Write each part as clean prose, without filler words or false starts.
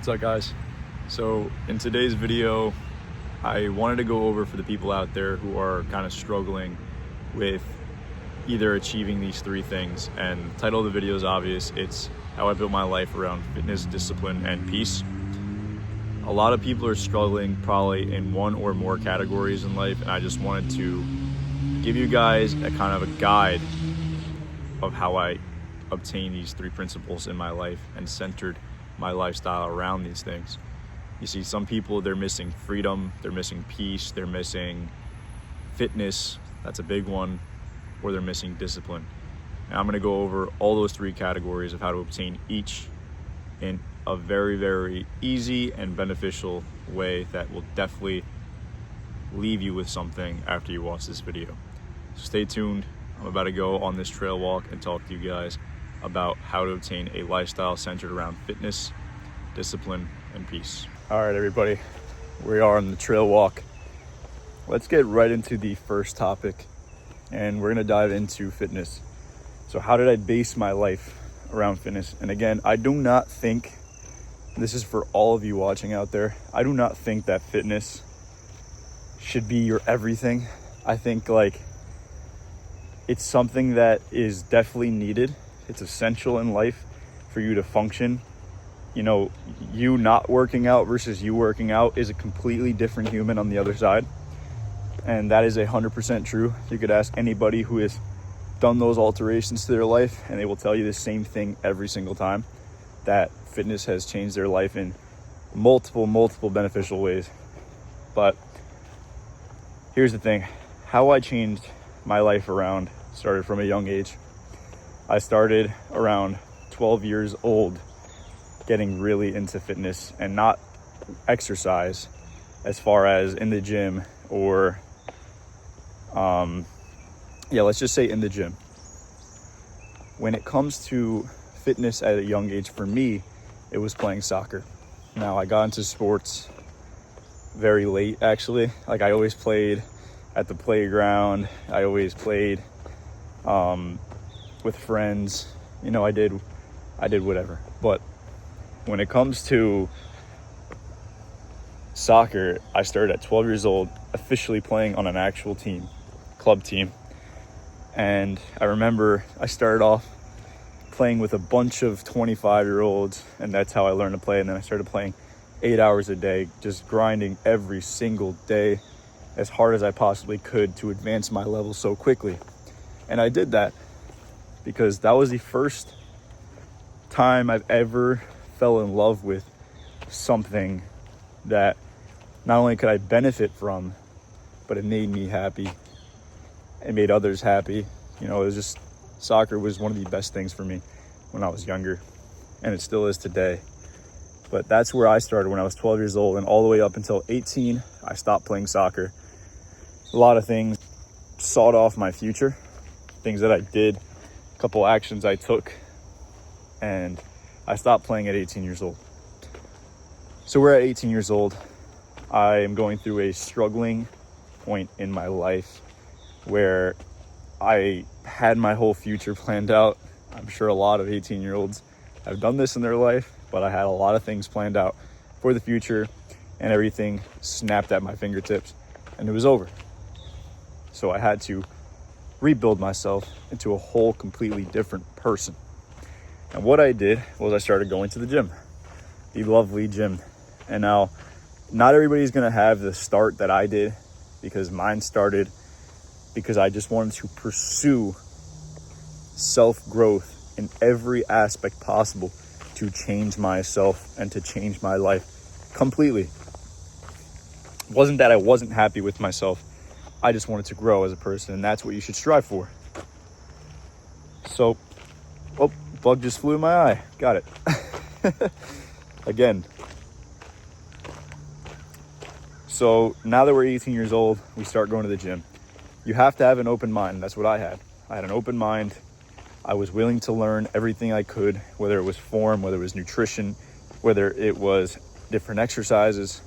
What's up, guys? So in today's video, I wanted to go over for the people out there who are kind of struggling with either achieving these three things. And the title of the video is obvious. It's how I built my life around fitness, discipline, and peace. A lot of people are struggling probably in one or more categories in life, and I just wanted to give you guys a kind of a guide of how I obtained these three principles in my life and centered my lifestyle around these things. You see, some people, they're missing freedom, they're missing peace, they're missing fitness, that's a big one, or they're missing discipline. And I'm gonna go over all those three categories of how to obtain each in a very, very easy and beneficial way that will definitely leave you with something after you watch this video. So stay tuned. I'm about to go on this trail walk and talk to you guys about how to obtain a lifestyle centered around fitness, discipline, and peace. All right, everybody, we are on the trail walk. Let's get right into the first topic, and we're gonna dive into fitness. So how did I base my life around fitness? And again, I do not think, this is for all of you watching out there, I do not think that fitness should be your everything. I think it's something that is definitely needed. It's essential in life for you to function. You know, you not working out versus you working out is a completely different human on the other side. And that is 100% true. You could ask anybody who has done those alterations to their life, and they will tell you the same thing every single time, that fitness has changed their life in multiple beneficial ways. But here's the thing, how I changed my life around started from a young age. I started around 12 years old getting really into fitness, and not exercise as far as in the gym or let's just say in the gym. When it comes to fitness at a young age, for me, it was playing soccer. Now, I got into sports very late, actually. I always played at the playground. I always played with friends. You know, I did whatever. But when it comes to soccer, I started at 12 years old, officially playing on an actual team, club team. And I remember I started off playing with a bunch of 25-year-olds, and that's how I learned to play. And then I started playing 8 hours a day, just grinding every single day as hard as I possibly could to advance my level so quickly. And I did that because that was the first time I've ever fell in love with something that not only could I benefit from, but it made me happy. It made others happy. You know, it was just, soccer was one of the best things for me when I was younger, and it still is today. But that's where I started when I was 12 years old, and all the way up until 18, I stopped playing soccer. A lot of things sawed off my future, things that I did, a couple actions I took, and I stopped playing at 18 years old. So we're at 18 years old. I am going through a struggling point in my life where I had my whole future planned out. I'm sure a lot of 18-year-olds have done this in their life, but I had a lot of things planned out for the future, and everything snapped at my fingertips, and it was over. So I had to rebuild myself into a whole completely different person. And what I did was I started going to the gym, the lovely gym. And now, not everybody's gonna have the start that I did, because mine started because I just wanted to pursue self-growth in every aspect possible to change myself and to change my life completely. It wasn't that I wasn't happy with myself. I just wanted to grow as a person, and that's what you should strive for. So, bug just flew in my eye. Got it. Again. So now that we're 18 years old, we start going to the gym. You have to have an open mind. That's what I had. I had an open mind. I was willing to learn everything I could, whether it was form, whether it was nutrition, whether it was different exercises.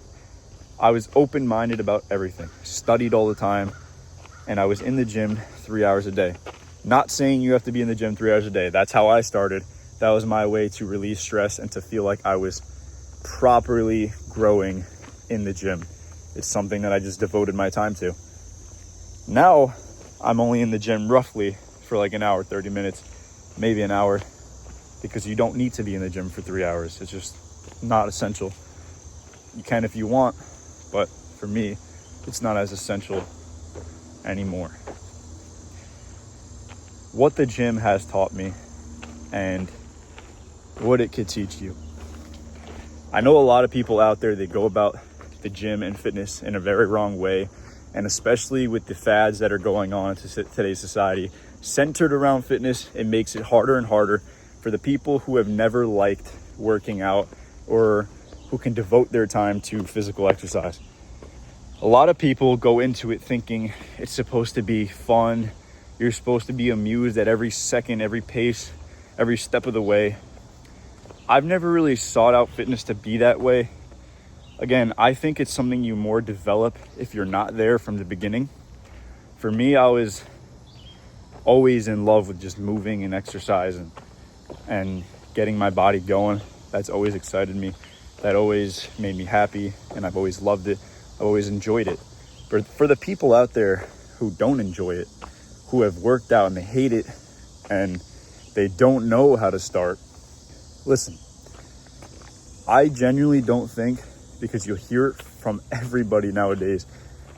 I was open-minded about everything. Studied all the time, and I was in the gym 3 hours a day. Not saying you have to be in the gym 3 hours a day. That's how I started. That was my way to release stress and to feel like I was properly growing in the gym. It's something that I just devoted my time to. Now I'm only in the gym roughly for like an hour, 30 minutes, maybe an hour, because you don't need to be in the gym for 3 hours. It's just not essential. You can if you want, but for me, it's not as essential anymore. What the gym has taught me and what it could teach you. I know a lot of people out there, they go about the gym and fitness in a very wrong way, and especially with the fads that are going on in today's society centered around fitness, it makes it harder and harder for the people who have never liked working out or who can devote their time to physical exercise. A lot of people go into it thinking it's supposed to be fun. You're supposed to be amused at every second, every pace, every step of the way. I've never really sought out fitness to be that way. Again, I think it's something you more develop if you're not there from the beginning. For me, I was always in love with just moving and exercising and getting my body going. That's always excited me. That always made me happy, and I've always loved it. I've always enjoyed it. But for the people out there who don't enjoy it, who have worked out and they hate it and they don't know how to start, listen, I genuinely don't think, because you'll hear it from everybody nowadays,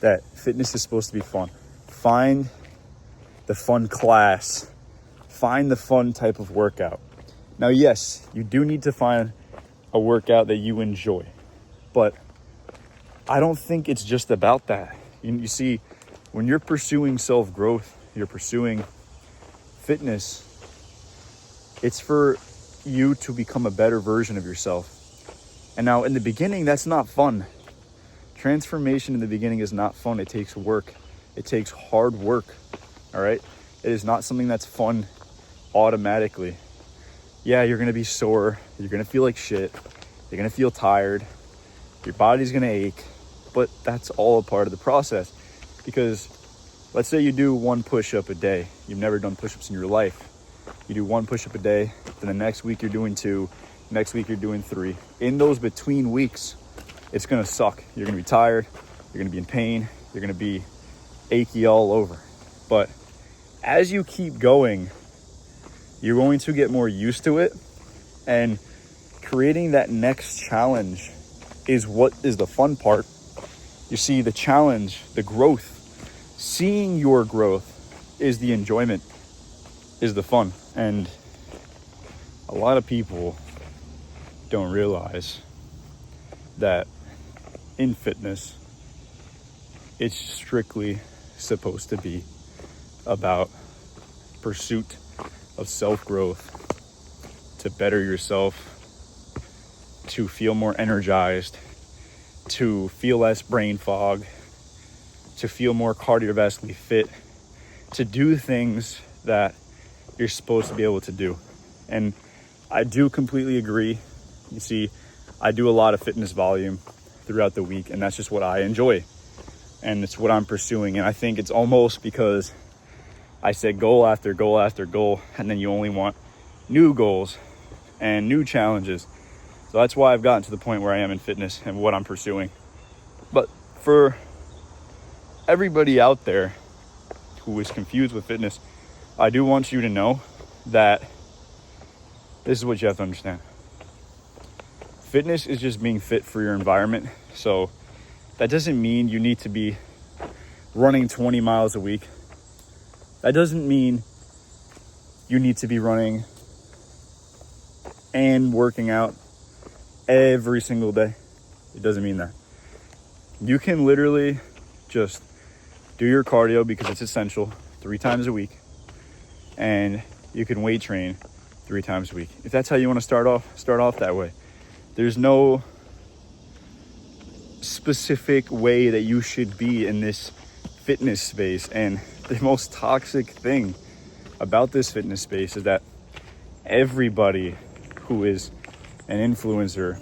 that fitness is supposed to be fun. Find the fun class. Find the fun type of workout. Now, yes, you do need to find a workout that you enjoy, but I don't think it's just about that. You see, when you're pursuing self-growth, you're pursuing fitness, it's for you to become a better version of yourself. And now in the beginning, that's not fun. Transformation in the beginning is not fun. It takes work. It takes hard work. All right. It is not something that's fun automatically. Yeah, you're going to be sore. You're going to feel like shit. You're going to feel tired. Your body's going to ache. But that's all a part of the process. Because let's say you do one push-up a day. You've never done push-ups in your life. You do one push-up a day. Then the next week you're doing 2. Next week you're doing 3. In those between weeks, it's going to suck. You're going to be tired. You're going to be in pain. You're going to be achy all over. But as you keep going, you're going to get more used to it. And creating that next challenge is what is the fun part. You see, the challenge, the growth, seeing your growth is the enjoyment, is the fun. And a lot of people don't realize that in fitness, it's strictly supposed to be about pursuit of self-growth, to better yourself, to feel more energized, to feel less brain fog, to feel more cardiovascularly fit, to do things that you're supposed to be able to do. And I do completely agree. You see, I do a lot of fitness volume throughout the week, and that's just what I enjoy. And it's what I'm pursuing. And I think it's almost because I set goal after goal after goal, and then you only want new goals and new challenges. So that's why I've gotten to the point where I am in fitness and what I'm pursuing. But for everybody out there who is confused with fitness, I do want you to know that this is what you have to understand. Fitness is just being fit for your environment. So that doesn't mean you need to be running 20 miles a week. That doesn't mean you need to be running and working out every single day. It doesn't mean that. You can literally just do your cardio because it's essential 3 times a week, and you can weight train 3 times a week. If that's how you want to start off that way. There's no specific way that you should be in this fitness space. And the most toxic thing about this fitness space is that everybody who is an influencer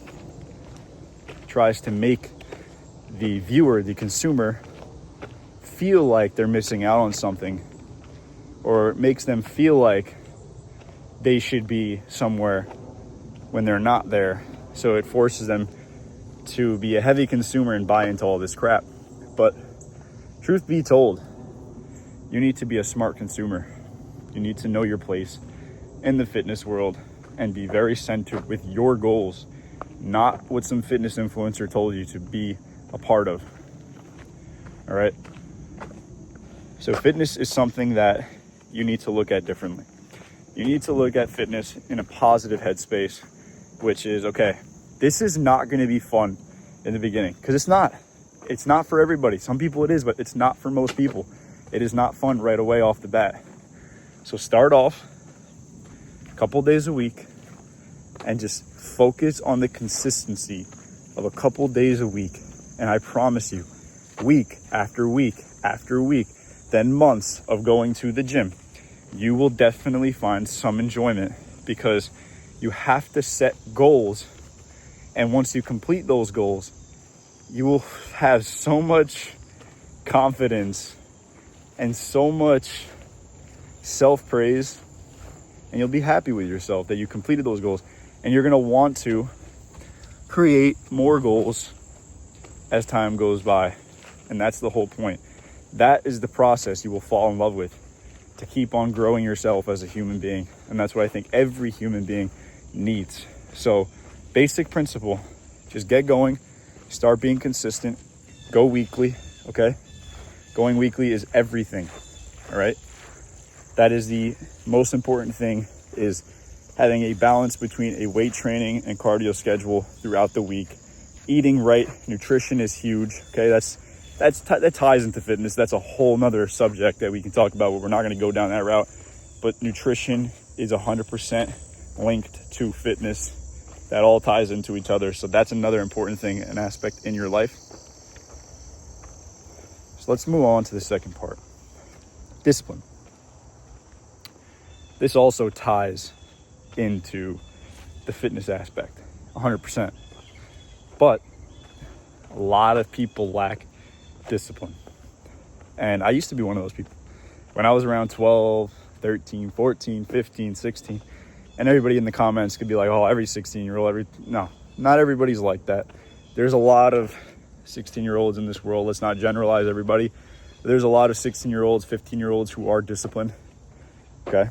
tries to make the viewer, the consumer, feel like they're missing out on something, or makes them feel like they should be somewhere when they're not there. So it forces them to be a heavy consumer and buy into all this crap. But truth be told, you need to be a smart consumer. You need to know your place in the fitness world and be very centered with your goals, not what some fitness influencer told you to be a part of. All right. So fitness is something that you need to look at differently. You need to look at fitness in a positive headspace, which is, okay, this is not going to be fun in the beginning, because it's not. It's not for everybody. Some people it is, but it's not for most people. It is not fun right away off the bat. So start off a couple days a week and just focus on the consistency of a couple days a week. And I promise you, week after week after week, then months of going to the gym, you will definitely find some enjoyment, because you have to set goals. And once you complete those goals, you will have so much confidence and so much self-praise, and you'll be happy with yourself that you completed those goals. And you're going to want to create more goals as time goes by. And that's the whole point. That is the process you will fall in love with to keep on growing yourself as a human being. And that's what I think every human being needs. So basic principle, just get going, start being consistent, go weekly, okay? Going weekly is everything, all right? That is the most important thing, is having a balance between a weight training and cardio schedule throughout the week. Eating right, nutrition is huge, okay? That ties into fitness. That's a whole nother subject that we can talk about, but we're not going to go down that route. But nutrition is 100% linked to fitness. That all ties into each other. So that's another important thing, an aspect in your life. So let's move on to the second part. Discipline. This also ties into the fitness aspect, 100%. But a lot of people lack discipline. And I used to be one of those people. When I was around 12, 13, 14, 15, 16, and everybody in the comments could be like, oh, every 16-year-old, no, not everybody's like that. There's a lot of 16-year-olds in this world. Let's not generalize everybody. There's a lot of 16-year-olds, 15-year-olds who are disciplined, okay?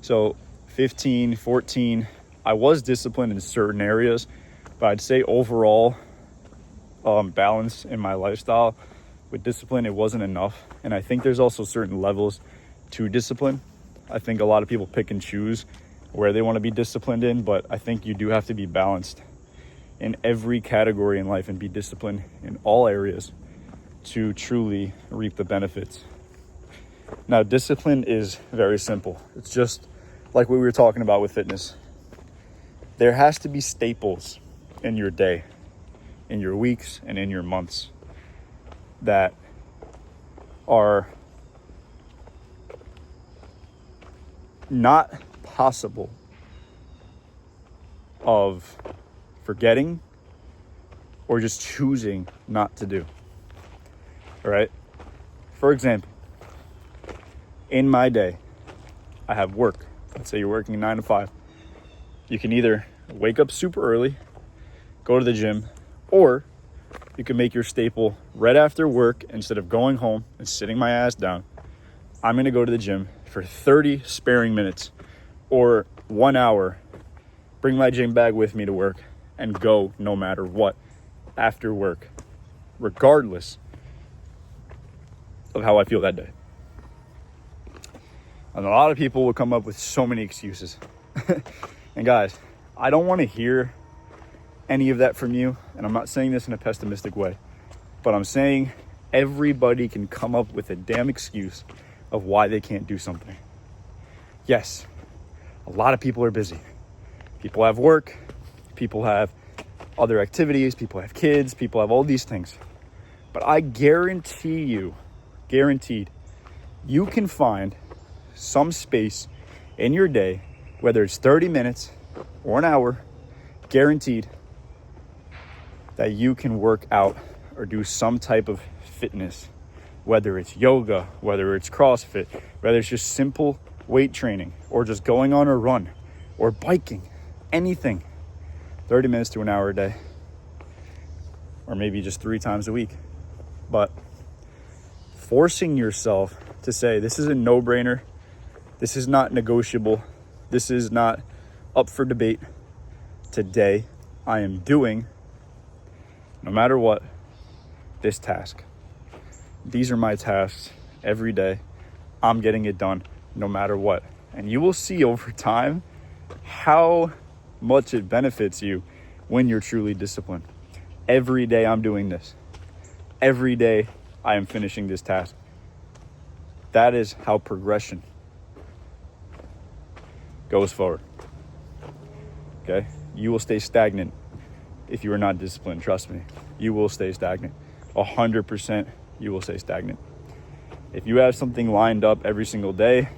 So 15, 14, I was disciplined in certain areas, but I'd say overall, balance in my lifestyle with discipline, it wasn't enough. And I think there's also certain levels to discipline. I think a lot of people pick and choose where they want to be disciplined in, but I think you do have to be balanced in every category in life and be disciplined in all areas to truly reap the benefits. Now, discipline is very simple. It's just like what we were talking about with fitness. There has to be staples in your day, in your weeks, and in your months that are not possible of forgetting or just choosing not to do. All right? For example, in my day, I have work. Let's say you're working 9 to 5. You can either wake up super early, go to the gym, or you can make your staple right after work. Instead of going home and sitting my ass down, I'm going to go to the gym for 30 sparing minutes or 1 hour, bring my gym bag with me to work, and go no matter what after work, regardless of how I feel that day. And a lot of people will come up with so many excuses. And guys, I don't want to hear any of that from you. And I'm not saying this in a pessimistic way, but I'm saying everybody can come up with a damn excuse of why they can't do something. Yes, a lot of people are busy. People have work, people have other activities, people have kids, people have all these things. But I guaranteed, you can find some space in your day, whether it's 30 minutes or an hour, guaranteed that you can work out or do some type of fitness, whether it's yoga, whether it's CrossFit, whether it's just simple weight training or just going on a run or biking, anything. 30 minutes to an hour a day, or maybe just 3 times a week. But forcing yourself to say, this is a no-brainer, this is not negotiable, this is not up for debate. Today, I am doing, no matter what, this task. These are my tasks every day. I'm getting it done no matter what. And you will see over time how much it benefits you when you're truly disciplined. Every day I'm doing this. Every day I am finishing this task. That is how progression goes forward. Okay? You will stay stagnant if you are not disciplined. Trust me. You will stay stagnant. 100% you will stay stagnant. If you have something lined up every single day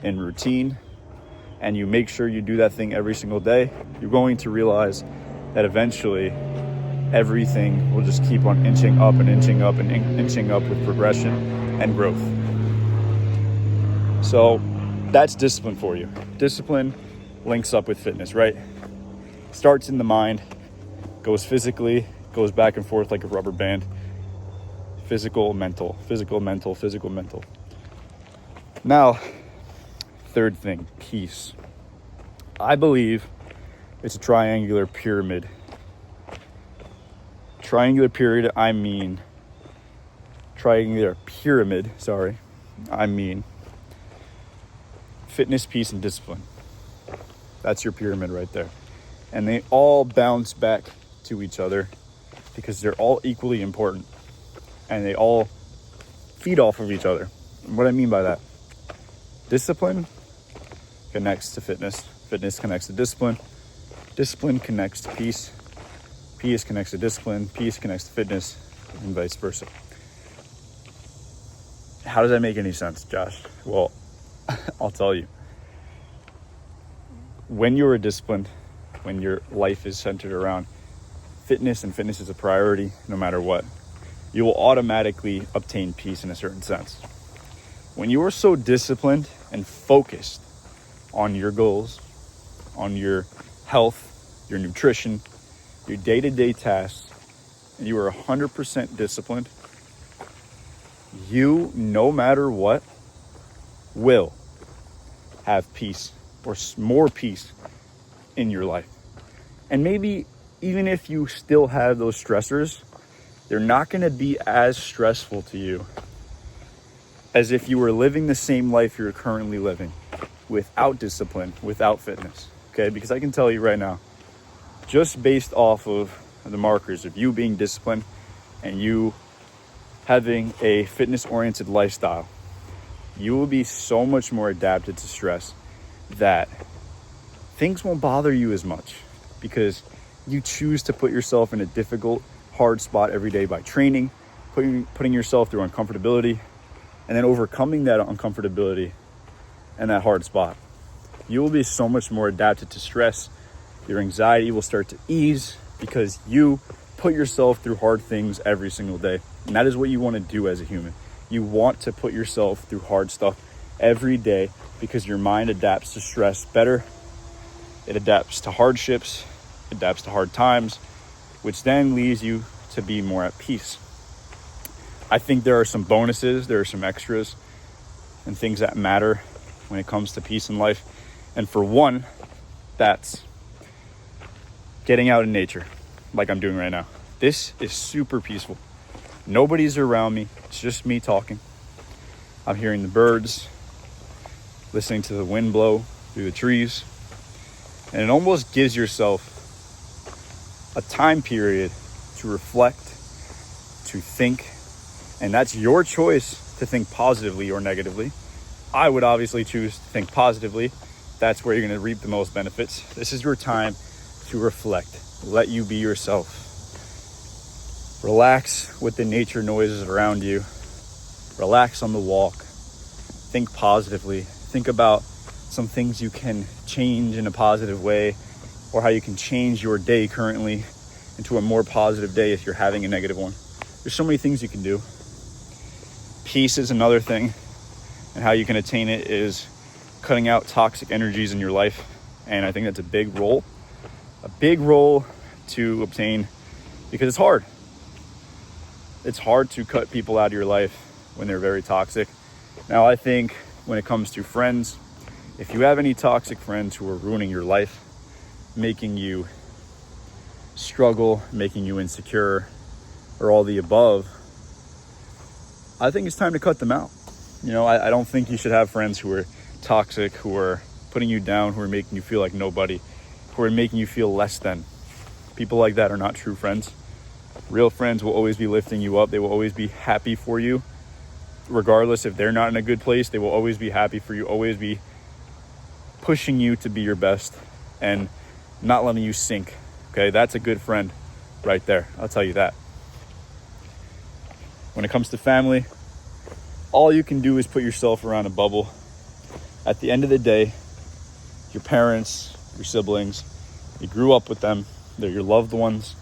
in routine, and you make sure you do that thing every single day, you're going to realize that eventually everything will just keep on inching up and inching up and inching up with progression and growth. So that's discipline for you. Discipline links up with fitness, right? Starts in the mind, goes physically, goes back and forth like a rubber band. Physical, mental, physical, mental, physical, mental. Now, third thing, peace. I believe it's a triangular pyramid. Triangular pyramid, I mean fitness, peace, and discipline. That's your pyramid right there. And they all bounce back to each other because they're all equally important. And they all feed off of each other. And what I mean by that, discipline connects to fitness. Fitness connects to discipline. Discipline connects to peace. Peace connects to discipline. Peace connects to fitness, and vice versa. How does that make any sense, Josh? Well, I'll tell you. When you are disciplined, when your life is centered around fitness, and fitness is a priority no matter what, you will automatically obtain peace in a certain sense. When you are so disciplined and focused on your goals, on your health, your nutrition, your day-to-day tasks, and you are 100% disciplined, you, no matter what, will have peace or more peace in your life. And maybe even if you still have those stressors, they're not going to be as stressful to you as if you were living the same life you're currently living without discipline, without fitness. Okay, because I can tell you right now, just based off of the markers of you being disciplined and you having a fitness-oriented lifestyle, you will be so much more adapted to stress that things won't bother you as much because you choose to put yourself in a difficult, hard spot every day by training, putting yourself through uncomfortability, and then overcoming that uncomfortability and that hard spot. You will be so much more adapted to stress. Your anxiety will start to ease because you put yourself through hard things every single day. And that is what you want to do as a human. You want to put yourself through hard stuff every day because your mind adapts to stress better. It adapts to hardships, adapts to hard times, which then leads you to be more at peace. I think there are some bonuses, there are some extras and things that matter when it comes to peace in life. And for one, that's getting out in nature like I'm doing right now. This is super peaceful. Nobody's around me. It's just me talking. I'm hearing the birds, listening to the wind blow through the trees. And it almost gives yourself a time period to reflect, to think. And that's your choice to think positively or negatively. I would obviously choose to think positively. That's where you're going to reap the most benefits. This is your time to reflect. Let you be yourself. Relax with the nature noises around you. Relax on the walk. Think positively. Think about some things you can change in a positive way, or how you can change your day currently into a more positive day if you're having a negative one. There's so many things you can do. Peace is another thing, and how you can attain it is cutting out toxic energies in your life, and I think that's a big role a big role to obtain, because it's hard. It's hard to cut people out of your life when they're very toxic. Now, I think when it comes to friends, if you have any toxic friends who are ruining your life, making you struggle, making you insecure, or all the above, I think it's time to cut them out. I don't think you should have friends who are toxic, who are putting you down, who are making you feel like nobody, who are making you feel less than. People like that are not true friends. Real friends will always be lifting you up. They will always be happy for you. Regardless if they're not in a good place, they will always be happy for you, always be pushing you to be your best and not letting you sink. Okay, that's a good friend right there. I'll tell you that. When it comes to family, all you can do is put yourself around a bubble. At the end of the day, your parents, your siblings, you grew up with them. They're your loved ones.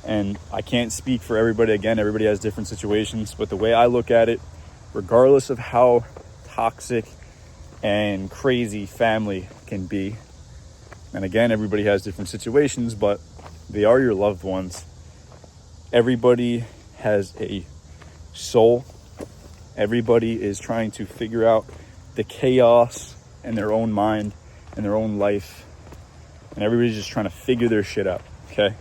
And I can't speak for everybody. Again, everybody has different situations. But the way I look at it, regardless of how toxic and crazy family can be, and again, everybody has different situations, but they are your loved ones. Everybody has a soul. Everybody is trying to figure out the chaos in their own mind and their own life. And everybody's just trying to figure their shit out, okay?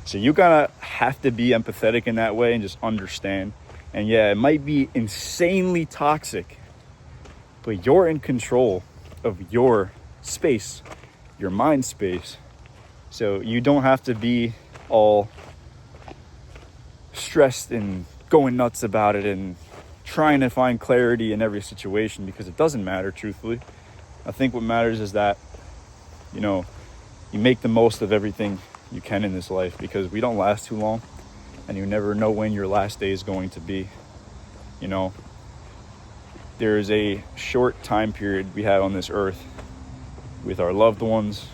So you gotta have to be empathetic in that way and just understand. And yeah, it might be insanely toxic, but you're in control of your space, your mind space. So you don't have to be all stressed and going nuts about it and trying to find clarity in every situation, because it doesn't matter, truthfully. I think what matters is that, you make the most of everything you can in this life, because we don't last too long and you never know when your last day is going to be. There is a short time period we have on this earth with our loved ones,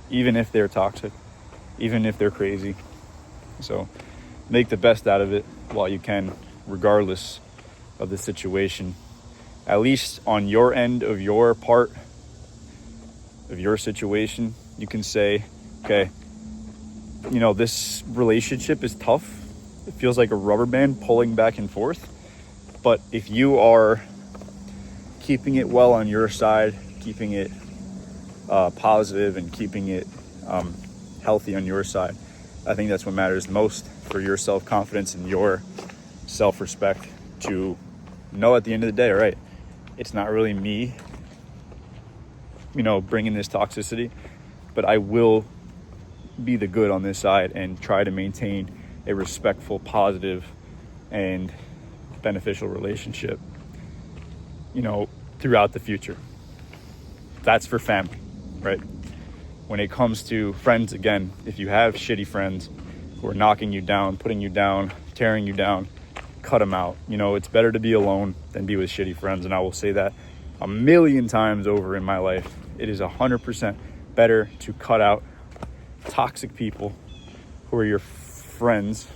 even if they're toxic, even if they're crazy. So make the best out of it while you can, regardless of the situation. At least on your end of your part of your situation, you can say, okay, this relationship is tough. It feels like a rubber band pulling back and forth. But if you are keeping it well on your side, keeping it positive and keeping it healthy on your side, I think that's what matters most for your self-confidence and your self-respect, to know at the end of the day, all right, it's not really me, bringing this toxicity, but I will be the good on this side and try to maintain a respectful, positive, and beneficial relationship, throughout the future. That's for family, right? When it comes to friends, again, if you have shitty friends who are knocking you down, putting you down, tearing you down, cut them out. It's better to be alone than be with shitty friends. And I will say that 1,000,000 times over in my life. It is 100% better to cut out toxic people who are your friends,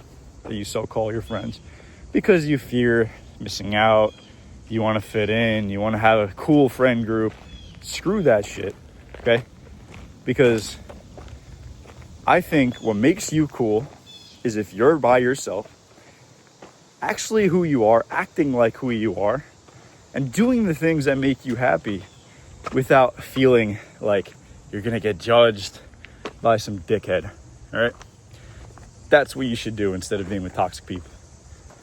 that you so-call your friends, because you fear missing out, you want to fit in, you want to have a cool friend group. Screw that shit, okay? Because I think what makes you cool is if you're by yourself, actually who you are, acting like who you are, and doing the things that make you happy without feeling like you're going to get judged by some dickhead, all right? That's what you should do instead of being with toxic people.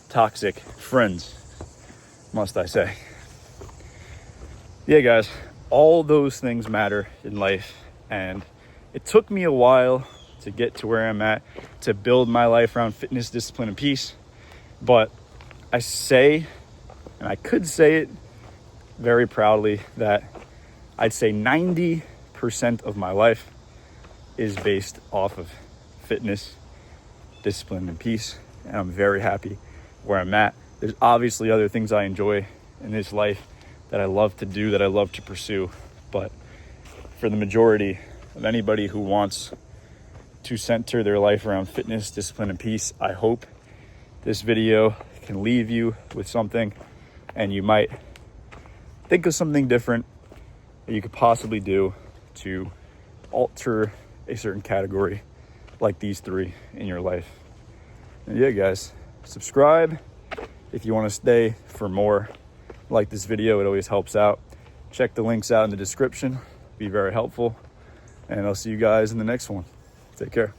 Toxic friends, must I say. Yeah, guys, all those things matter in life, and it took me a while to get to where I'm at, to build my life around fitness, discipline, and peace. But I say, and I could say it very proudly, that I'd say 90% of my life is based off of fitness, discipline, and peace. And I'm very happy where I'm at. There's obviously other things I enjoy in this life that I love to do, that I love to pursue. But for the majority of anybody who wants to center their life around fitness, discipline, and peace, I hope this video can leave you with something, and you might think of something different that you could possibly do to alter a certain category like these 3 in your life. And yeah, guys, subscribe if you want to stay for more. Like this video, it always helps out. Check the links out in the description, be very helpful. And I'll see you guys in the next one. Take care.